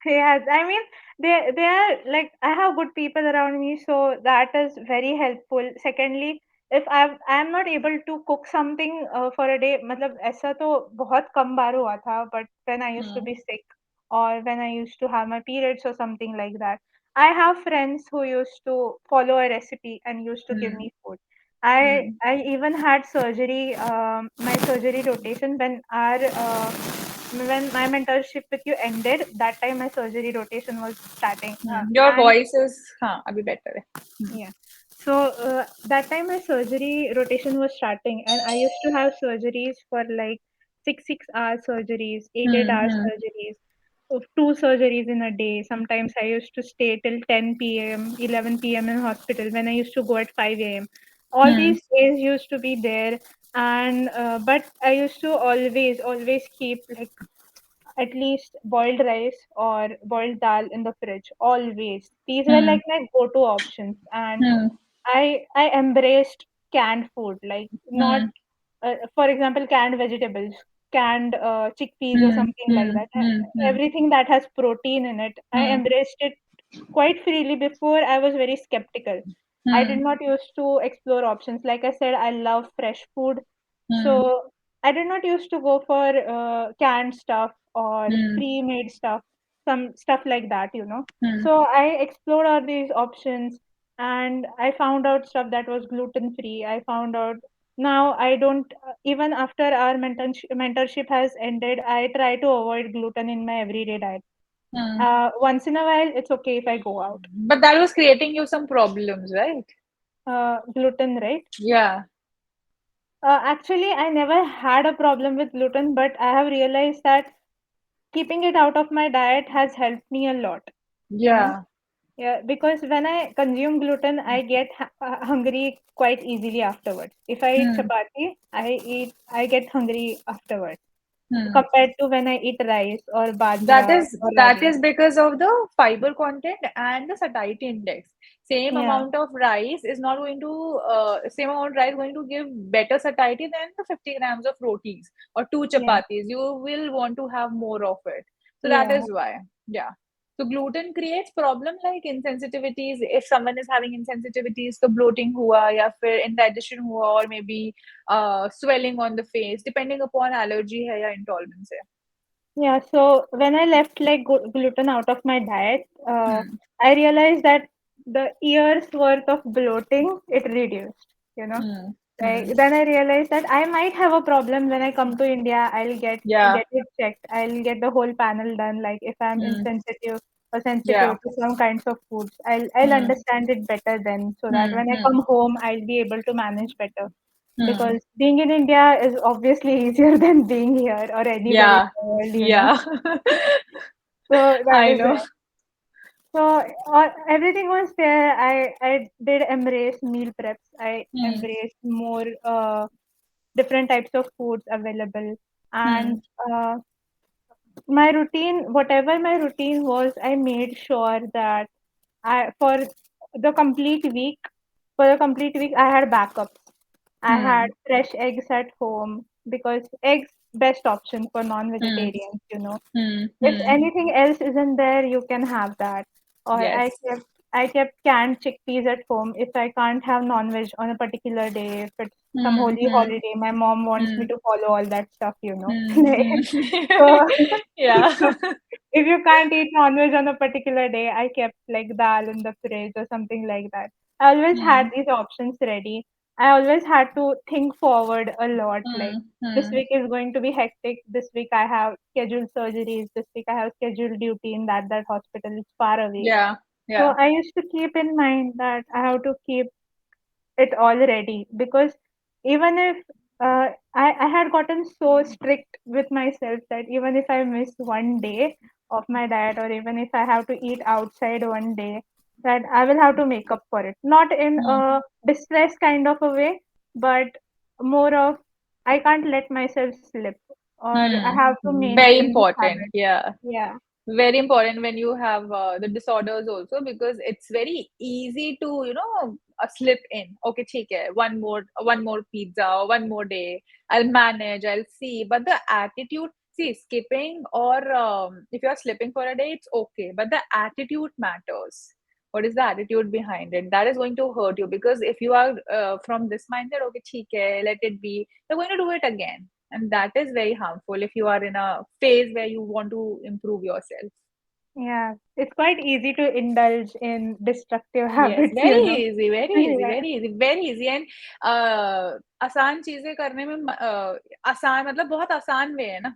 Yes, I mean they are like, I have good people around me, so that is very helpful. Secondly, if I'm not able to cook something for a day, मतलब ऐसा तो बहुत कम बार हुआ था, but when I used to Hmm. be sick or when I used to have my periods or something like that, I have friends who used to follow a recipe and used to give Hmm. me food. Hmm. I even had surgery, my surgery rotation when my mentorship with you ended, that time my surgery rotation was starting. Hmm. Your And voice is, हाँ, अभी better है. Hmm. yeah. So that time my surgery rotation was starting, and I used to have surgeries for like 6 hour surgeries, 8 hour Hmm. surgeries, of two surgeries in a day. Sometimes I used to stay till 10 p.m., 11 p.m. in hospital when I used to go at 5 a.m. All Hmm. these days used to be there, and but I used to always keep like at least boiled rice or boiled dal in the fridge always. These were Hmm. like my go-to options, and Hmm. I embraced canned food, like not Hmm. for example canned vegetables, canned chickpeas or Hmm. something like Hmm. that. Hmm. Hmm. Everything that has protein in it, I Hmm. embraced it quite freely. Before I was very skeptical. I did Hmm. not used to explore options. Like I said, I love fresh food, Hmm. so I did not used to go for canned stuff or Hmm. pre-made stuff, some stuff like that. Hmm. So I explored all these options, and I found out stuff that was gluten free. I found out Now I don't, even after our mentorship has ended, I try to avoid gluten in my everyday diet. Hmm. Once in a while, it's okay if I go out. But that was creating you some problems, right? Gluten, right? Yeah. Actually, I never had a problem with gluten, but I have realized that keeping it out of my diet has helped me a lot. You know, Yeah. yeah, because when I consume gluten, I get hungry quite easily afterwards. If I eat Hmm. chapati, I get hungry afterwards Hmm. compared to when I eat rice or That bajra is or that ragi. is because of the fiber content and the satiety index. Same Yeah, amount of rice is not going to same amount of rice going to give better satiety than the 50 grams of rotis or two yeah, chapatis. You will want to have more of it. So that yeah. is why. Yeah. So gluten creates problem like insensitivities. If someone is having insensitivities, so bloating hua, या फिर indigestion hua, or maybe swelling on the face, depending upon allergy है या intolerance है. Yeah, so when I left like gluten out of my diet, Hmm. I realized that the year's worth of bloating it reduced. You know, Hmm. Hmm. like then I realized that I might have a problem when I come to India. I'll Yeah. get it checked. I'll get the whole panel done. Like if I'm Hmm. insensitive or sensitive Yeah. to some kinds of foods, I'll Hmm. understand it better then, so that Hmm. when I Hmm. come home, I'll be able to manage better. Hmm. Because being in India is obviously easier than being here or anywhere in Yeah. the world, you know. Yeah. So that I is know. it. So everything was there. I did embrace meal preps. I Hmm. embraced more different types of foods available, and Hmm. my routine, whatever my routine was, I made sure that I the complete week, for the complete week, I had backups. I had Hmm. fresh eggs at home because eggs best option for Hmm. non-vegetarians, you know. Hmm. If Hmm. anything else isn't there, you can have that. Or Yes. I kept canned chickpeas at home if I can't have non-veg on a particular day. If it's some Hmm. holy Hmm. holiday, my mom wants me Hmm. to follow all that stuff, you know. Hmm. Hmm. So Yeah. if you can't eat non-veg on a particular day, I kept like dal in the fridge or something like that. I always had Hmm. these options ready. I always had to think forward a lot. Like Hmm. this Hmm. week is going to be hectic. This week I have scheduled surgeries. This week I have scheduled duty in that hospital. It's far away. Yeah. So Yeah. I used to keep in mind that I have to keep it already because even if I had gotten so strict with myself that even if I miss one day of my diet or even if I have to eat outside one day, that I will have to make up for it. Not in Hmm. a distress kind of a way, but more of I can't let myself slip or I Hmm. have to Very maintain this important. habit. Yeah. Yeah, Very important when you have the disorders also, because it's very easy to slip in. Okay, take care, one more pizza or one more day, I'll manage, I'll see. But the attitude, see, skipping or if you're slipping for a day, it's okay, but the attitude matters. What is the attitude behind it? That is going to hurt you, because if you are from this mindset, okay, theek hai, let it be, you're going to do it again, and that is very harmful if you are in a phase where you want to improve yourself. yeah. It's quite easy to indulge in destructive Yes, habits, very you know. easy, very easy, Yeah, very easy, very easy. And आसान चीजें करने में आसान मतलब बहुत आसान वे है ना.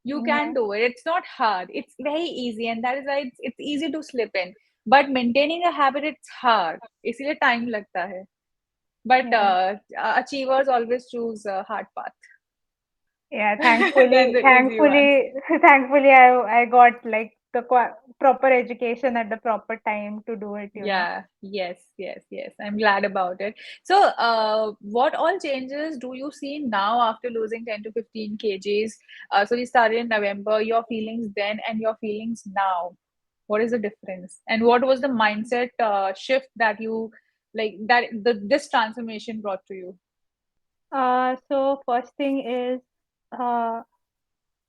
You can yeah, do it. It's not hard. It's very easy, and that is why it's easy to slip in. But maintaining a habit, it's hard. इसीलिए time लगता है. But yeah. achievers always choose a hard path Yeah, than the easy ones. thankfully, I got like the proper education at the proper time to do it, you know. Yeah, yes, yes, yes. I'm glad about it. So, what all changes do you see now after losing 10 to 15 kgs? So, we started in November, your feelings then and your feelings now. What is the difference? And what was the mindset shift that you this transformation brought to you? So first thing is uh,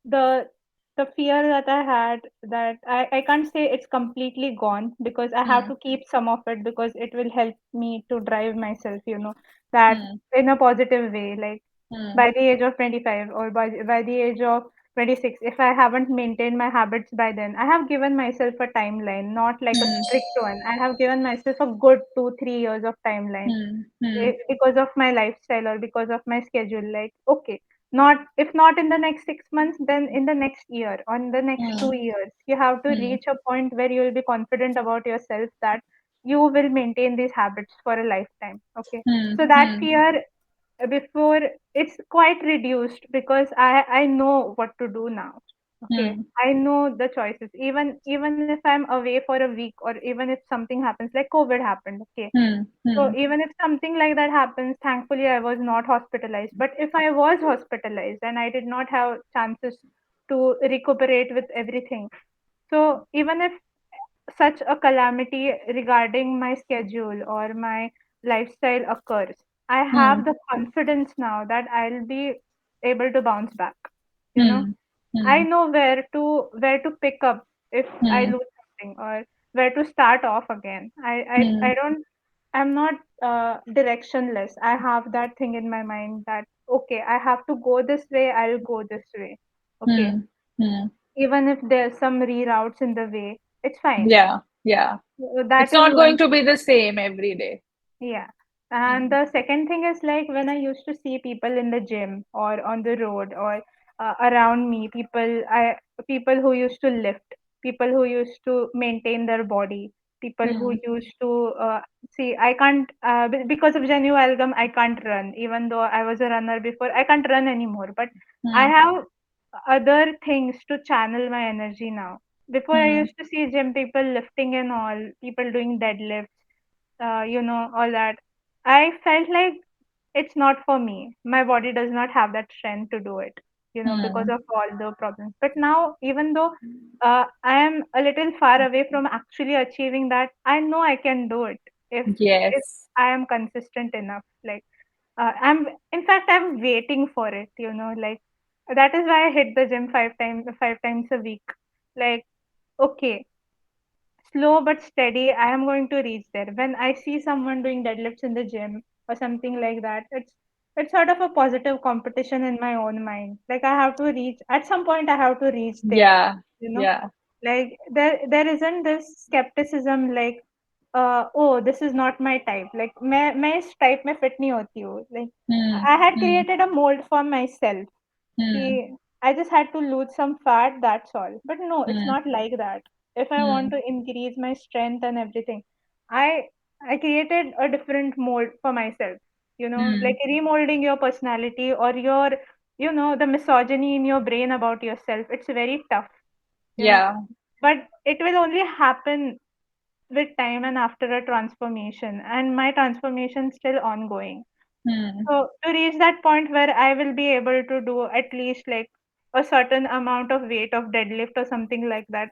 the the fear that I had that I can't say it's completely gone because I have Hmm, to keep some of it because it will help me to drive myself, you know, that hmm, in a positive way. Like hmm, by the age of 25 or by the age of 26, if I haven't maintained my habits by then, I have given myself a timeline, not like a Hmm. strict one. I have given myself a good 2 3 years of timeline, Hmm. Hmm. because of my lifestyle or because of my schedule. Like, okay, not if not in the next 6 months, then in the next year or in the next Hmm. 2 years, you have to Hmm. reach a point where you will be confident about yourself that you will maintain these habits for a lifetime. Okay, Hmm. so that Hmm. fear before, it's quite reduced because I know what to do now. Okay, Hmm. I know the choices. Even if I'm away for a week, or even if something happens like COVID happened. Okay, Hmm. so Hmm. even if something like that happens, thankfully I was not hospitalized. But if I was hospitalized and I did not have chances to recuperate with everything, so even if such a calamity regarding my schedule or my lifestyle occurs, I Hmm. have the confidence now that I'll be able to bounce back. You know, Hmm. I Hmm. know where to pick up if I Hmm. lose something, or where to start off again. I Hmm. don't, I'm not directionless. I have that thing in my mind that okay, I have to go this way, I'll go this way. Okay, Hmm. Hmm. even if there's some reroutes in the way, it's fine. Yeah. Yeah. So It's that is not going one. to be the same every day. Yeah. And Hmm. the second thing is like when I used to see people in the gym or on the road, or around me, people who used to lift, people who used to maintain their body, people who Hmm. used to see. I can't because of genu algam, I can't run. Even though I was a runner before, I can't run anymore. But I Hmm. have other things to channel my energy now. Before I Hmm. used to see gym people lifting and all, people doing deadlifts, all that. I felt like it's not for me. My body does not have that strength to do it, because Hmm. of all the problems. But now, even though I am a little far away from actually achieving that, I know I can do it if Yes. I am consistent enough. Like, in fact, I'm waiting for it. Like that is why I hit the gym five times a week. Like, okay, slow but steady, I am going to reach there. When I see someone doing deadlifts in the gym or something like that, it's sort of a positive competition in my own mind. Like, I have to reach at some point, I have to reach there. Yeah. You know, Yeah. like there isn't this skepticism like, oh, this is not my type. Like, मैं इस type में fit नहीं होती हूँ. Like, Hmm. I had Hmm. created a mold for myself. Hmm. See, I just had to lose some fat, that's all. But no, it's Hmm. not like that. If I want Hmm. to increase my strength and everything, I I created a different mold for myself. Hmm. Like remolding your personality or the misogyny in your brain about yourself. It's very tough, you know. Yeah. But it will only happen with time and after a transformation. And my transformation still ongoing. Hmm. So to reach that point where I will be able to do at least like a certain amount of weight of deadlift or something like that,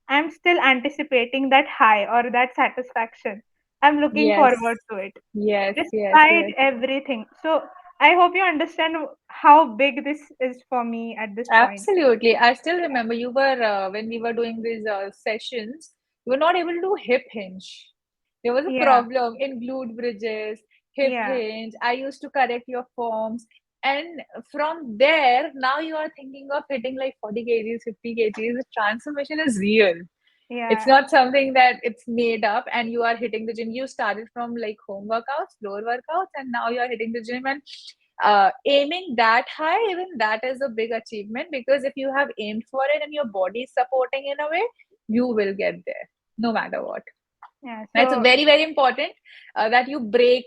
I'm still anticipating that high or that satisfaction. I'm looking Yes. forward to it Yes. Yes. despite Yes. everything. So I hope you understand how big this is for me at this point. Absolutely. I still remember you were, when we were doing these sessions, you were not able to do hip hinge. There was a Yeah, problem in glute bridges, hip yeah, hinge. I used to correct your forms. And from there, now you are thinking of hitting like 40 kgs, 50 kgs. The transformation is real. It's yeah, not something that it's made up and you are hitting the gym. You started from like home workouts, floor workouts, and now you are hitting the gym and aiming that high. Even that is a big achievement, because if you have aimed for it and your body is supporting in a way, you will get there no matter what. yeah. It's So very, very important that you break,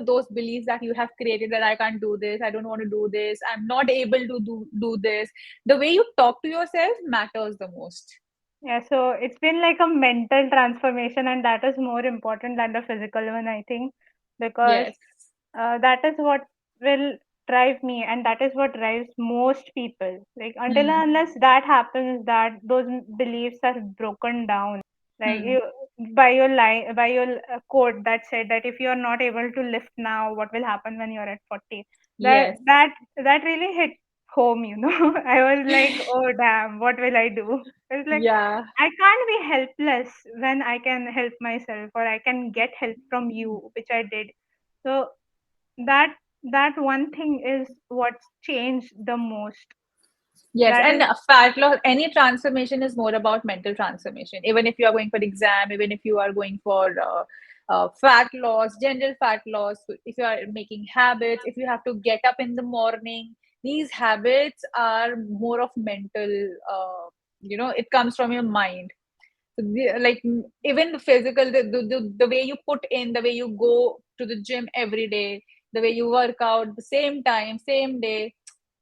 those beliefs that you have created, that I can't do this, I don't want to do this, I'm not able to do this. The way you talk to yourself matters the most. yeah, so it's been like a mental transformation, and that is more important than the physical one, I think, because Yes. that is what will drive me, and that is what drives most people. Like, until Hmm. and unless that happens, that those beliefs are broken down. Like, Hmm. you, by your quote that said that if you are not able to lift now, what will happen when you're at 40? That Yes. that that really hit home. I was like, oh damn, what will I do? It's like Yeah. I can't be helpless when I can help myself, or I can get help from you, which I did. So that that one thing is what's changed the most. Yes, That and is, fat loss, any transformation is more about mental transformation. Even if you are going for exam, even if you are going for fat loss, general fat loss, if you are making habits, if you have to get up in the morning, these habits are more of mental, it comes from your mind. Like even the physical, the way you put in, the way you go to the gym every day, the way you work out, the same time, same day,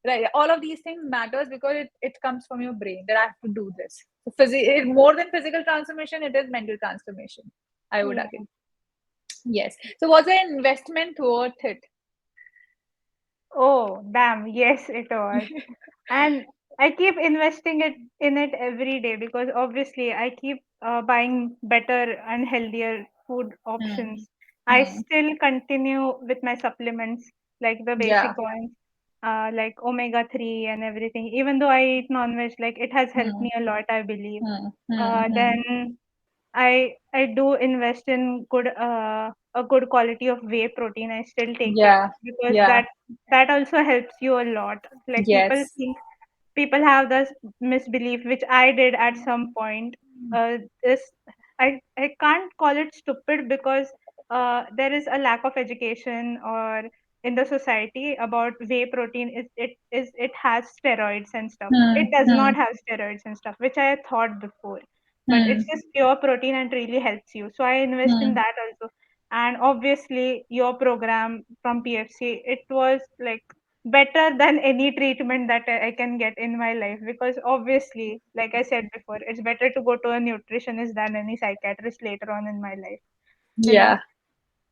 right? All of these things matters because it comes from your brain that I have to do this. So more than physical transformation, it is mental transformation, I would yeah. argue. Yes. So was there investment worth it? Oh, damn. Yes, it was. And I keep investing it in it every day because obviously I keep buying better and healthier food Hmm. options. I Hmm. still continue with my supplements, like the Yeah. basic ones, like omega 3 and everything. Even though I eat non-veg, like it has helped Hmm. me a lot, I believe. Hmm. Hmm. Hmm. Then I do invest in a good quality of whey protein. I still take it Yeah. because Yeah. that also helps you a lot. Like Yes. people have this misbelief, which I did at some point. This I can't call it stupid because there is a lack of education or in the society about whey protein. It has steroids and stuff. It Hmm. does Hmm. not have steroids and stuff, which I had thought before. But it's Hmm. just pure protein and really helps you. So I invest in Hmm. that also. And obviously, your program from PFC, it was like better than any treatment that I can get in my life because obviously, like I said before, it's better to go to a nutritionist than any psychiatrist later on in my life, you know. Yeah.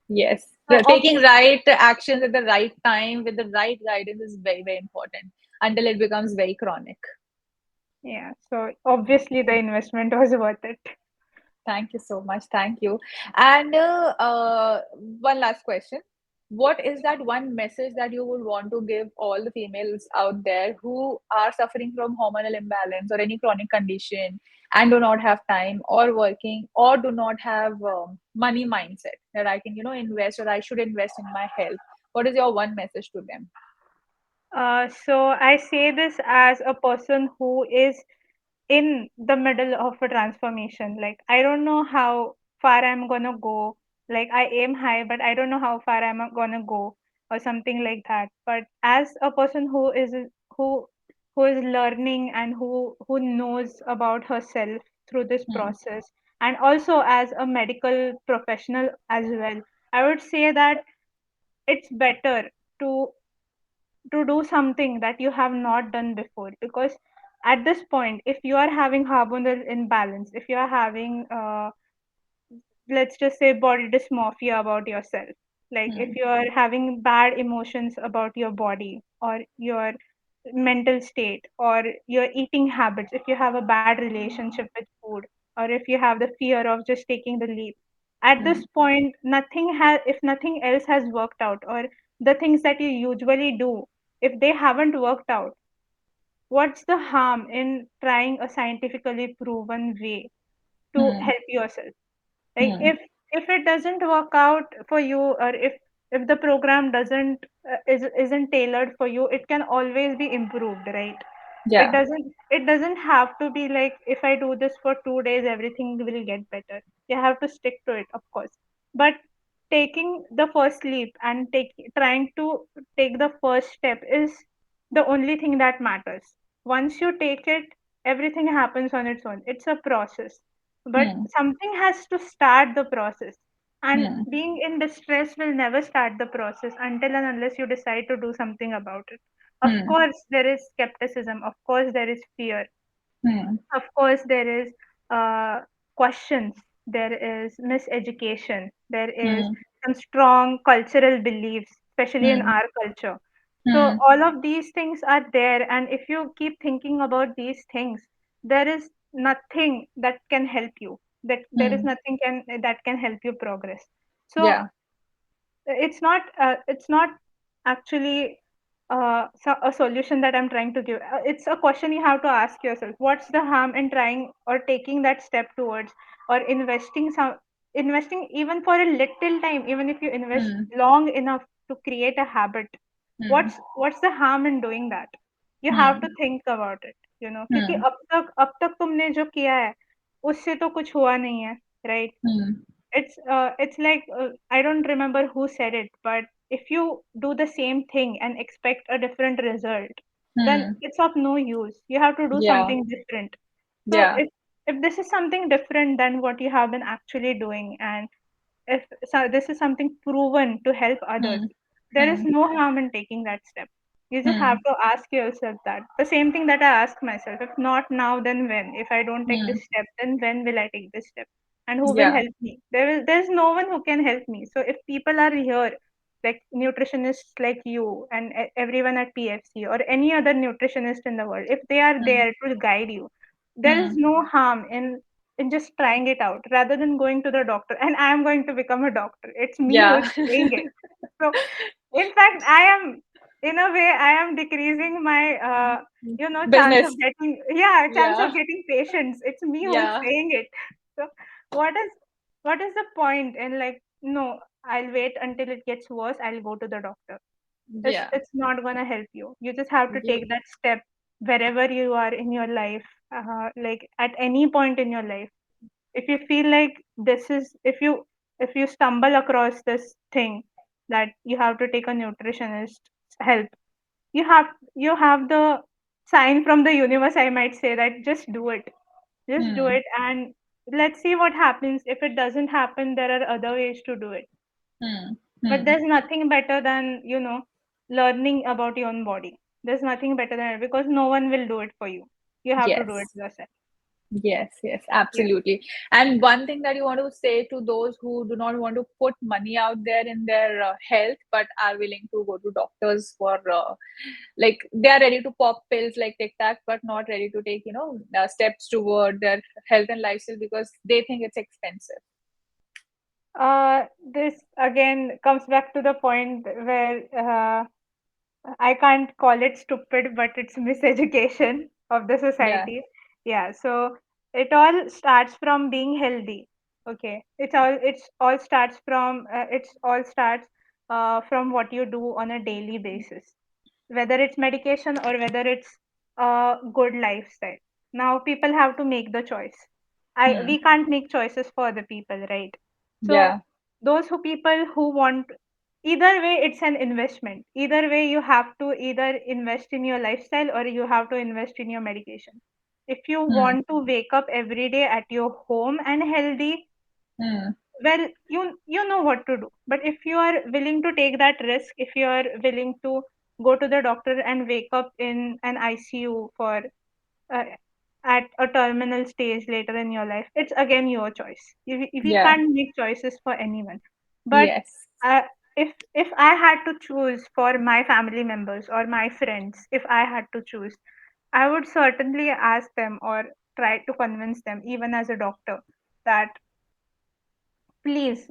Yes. So Taking right actions at the right time with the right guidance is very, very important until it becomes very chronic. yeah, so obviously the investment was worth it. Thank you so much. Thank you. And one last question. What is that one message that you would want to give all the females out there who are suffering from hormonal imbalance or any chronic condition and do not have time or working or do not have money mindset that I can, invest or I should invest in my health? What is your one message to them? So I say this as a person who is in the middle of a transformation. Like I don't know how far I'm gonna go. Like I aim high, but I don't know how far I'm gonna go or something like that. But as a person who who is learning and who knows about herself through this Hmm. process, and also as a medical professional as well, I would say that it's better to do something that you have not done before because at this point if you are having hormonal imbalance, if you are having let's just say body dysmorphia about yourself, like if Hmm. you are having bad emotions about your body or your mental state or your eating habits, if you have a bad relationship with food or if you have the fear of just taking the leap, at Hmm. this point nothing has if nothing else has worked out or the things that you usually do, if they haven't worked out, what's the harm in trying a scientifically proven way to Hmm. help yourself? Like Hmm. if it doesn't work out for you or if the program doesn't isn't tailored for you, it can always be improved, right? it Yeah. doesn't it doesn't have to be like if I do this for 2 days everything will get better. You have to stick to it, of course, but taking the first leap and trying to take the first step is the only thing that matters. Once you take it, everything happens on its own. It's a process, but Hmm. something has to start the process, and Hmm. being in distress will never start the process until and unless you decide to do something about it. Of Hmm. course there is skepticism, of course there is fear, Hmm. of course there is questions, there is miseducation, there is Hmm. some strong cultural beliefs, especially in Hmm. our culture. So Hmm. all of these things are there, and if you keep thinking about these things, there is nothing that can help you, that there is Hmm. nothing that can help you progress. So Yeah. it's not actually a solution that I'm trying to give. It's a question you have to ask yourself. What's the harm in trying or taking that step towards or investing even for a little time, even if you invest Hmm. long enough to create a habit? Hmm. What's the harm in doing that? You have to think about it, you know, क्योंकि Hmm. अब तक तुमने जो किया है उससे तो कुछ हुआ नहीं है, right? Hmm. It's like I don't remember who said it, but if you do the same thing and expect a different result, then Hmm. it's of no use. You have to do Yeah. something different. So Yeah. if this is something different than what you have been actually doing, and if so this is something proven to help others, Hmm. there is Hmm. no harm in taking that step. You just have Hmm. to ask yourself that. The same thing that I ask myself. If not now, then when? If I don't take Hmm. this step, then when will I take this step? And who will Yeah. help me? There's no one who can help me. So if people are here, like nutritionists like you and everyone at PFC or any other nutritionist in the world, if they are Hmm. there to guide you, there is Hmm. no harm in just trying it out rather than going to the doctor. And I am going to become a doctor. It's me who is Yeah. saying it. So, in fact, in a way, I am decreasing my, chance of Business. chance Yeah. of getting patients. It's me who is Yeah. saying it. So, what is, what is the point in like, no, I'll wait until it gets worse. I'll go to the doctor. Yeah. It's not gonna help you. You just have to You. take that step wherever you are in your life, like at any point in your life. If you feel like this is, if you stumble across this thing that you have to take a nutritionist help, you have the sign from the universe, I might say, that just do Hmm. it, and let's see what happens. If it doesn't happen, there are other ways to do it. Hmm. But Hmm. there's nothing better than, learning about your own body. There's nothing better than it, because no one will do it for you. You have to do it Yes. yourself. Yes, yes, Yeah. absolutely. And one thing that you want to say to those who do not want to put money out there in their health, but are willing to go to doctors for, like, they are ready to pop pills like Tic Tac, but not ready to take, steps toward their health and lifestyle because they think it's expensive. This again comes back to the point where I can't call it stupid, but it's miseducation of the Yeah. society. Yeah, so it all starts from being healthy. Okay, it's all starts from what you do on a daily basis, whether it's medication or whether it's a good lifestyle. Now people have to make the choice. I Hmm. We can't make choices for the people, right? So Yeah. those who people who want, either way it's an investment. Either way you have to either invest in your lifestyle or you have to invest in your medication. If you Hmm. want to wake up every day at your home and healthy, Hmm. well, you know what to do. But if you are willing to take that risk, if you are willing to go to the doctor and wake up in an ICU for uh, at a terminal stage later in your life, it's again your choice. We Yeah. can't make choices for anyone. But Yes. uh, if I had to choose for my family members or my friends, if I had to choose, I would certainly ask them or try to convince them, even as a doctor, that please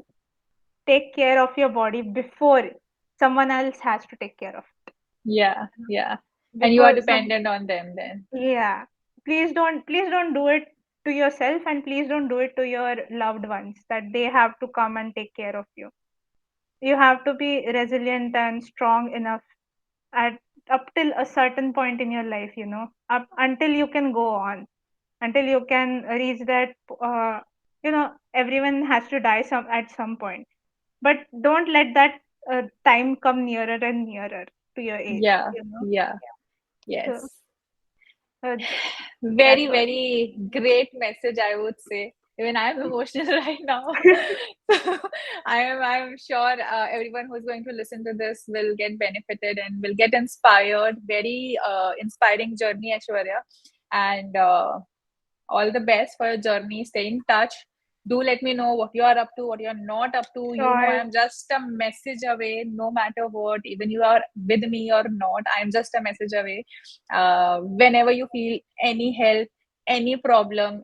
take care of your body before someone else has to take care of it. Yeah. Yeah. And you are Before some dependent on them then. Yeah, please don't do it to yourself, and please don't do it to your loved ones, that they have to come and take care of you. You have to be resilient and strong enough at up till a certain point in your life, up until you can go on, until you can reach that. Everyone has to die at some point, but don't let that time come nearer and nearer to your age, Yeah. Yeah. so Yes. that's Very, what. very great message, I would say. Even I'm emotional right now. So I'm sure everyone who's going to listen to this will get benefited and will get inspired. Very inspiring journey, Aishwarya. And all the best for your journey. Stay in touch. Do let me know what you are up to, what you're not up to. Sure. I'm just a message away, no matter what. Even you are with me or not, I'm just a message away. Whenever you feel any help, any problem,